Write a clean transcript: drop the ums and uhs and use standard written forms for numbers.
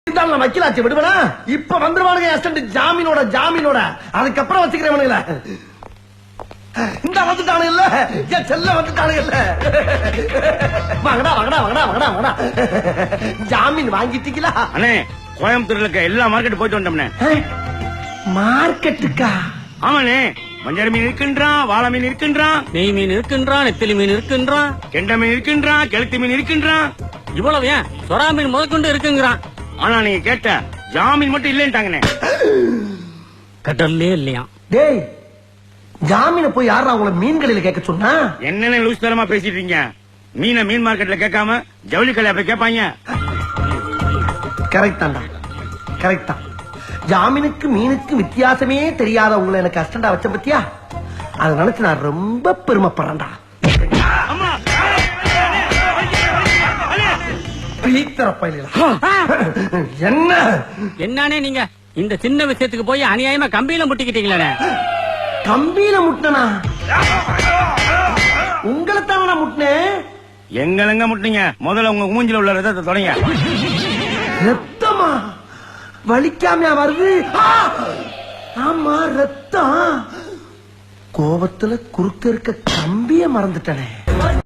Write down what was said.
நான் வக்கீலாச்சு விடுவேனா? இப்ப வந்துருவானுங்க அசிஸ்டன்ட் ஜாமீனோட அதுக்கப்புறம் வச்சுக்கிறவனுங்கள. இந்த வந்துட்டானு இல்ல என் செல்ல வந்துட்டானு இல்ல. வாங்கடா ஜாமீன் வாங்கிட்டீங்களா? அண்ணே கோயம்புத்தூர்ல இருக்க எல்லா மார்க்கெட் போயிட்டு வந்தோம்னே. மார்க்கெட்டுக்கா? ஆமாண்ணே, மஞ்சள் மீன் இருக்கின்றான், வாழை மீன் இருக்கின்றான், நெய் மீன் இருக்கின்றான், நெத்திலி மீன் இருக்கின்றான், கெண்டை மீன் இருக்கின்றான், கெளுத்தி மீன் இருக்கின்றான். இவ்வளவு ஏன் சொரா மீன் முதற்கொண்டு இருக்குங்கிறான். ஆனா நீங்க கேட்ட ஜாமீன் மட்டும் இல்லன்ட்டாங்கண்ணே. கடல்லே இல்லையா? டேய், ஜாமீன போய் யாரா உங்களை மீன் கடையில கேட்க சொன்னா? என்னென்ன லூஸ் தரமா பேசிட்டு இருக்கீங்க? மீனை மீன் மார்க்கெட்ல கேட்காம ஜவுளி கடையில போய் கேட்பாங்க. கரெக்ட் தான்டா, கரெக்ட் தான். ஜாமீனுக்கு மீனுக்கு வித்தியாசமே தெரியாத உங்களை எனக்கு அசிஸ்டண்டா வச்ச பத்தியா? அதை நினைச்சு நான் ரொம்ப பெருமைப்படுறேன்டா. என்ன என்னன்னே நீங்க இந்த சின்ன விஷயத்துக்கு போய் அநியாயமா கம்பியில முட்டிக்கிட்டீங்களே. கம்பியில முட்டினா? உங்களைத்தான முட்டினேன். எங்க முட்டினீங்க? முதல்ல உங்க மூஞ்சில உள்ள ரத்தத்தை தொடங்க. ரத்தமா? வலிக்காமையா வருது? ஆமா ரத்தம். கோபத்துல குறுக்க இருக்க கம்பிய மறந்துட்டனே.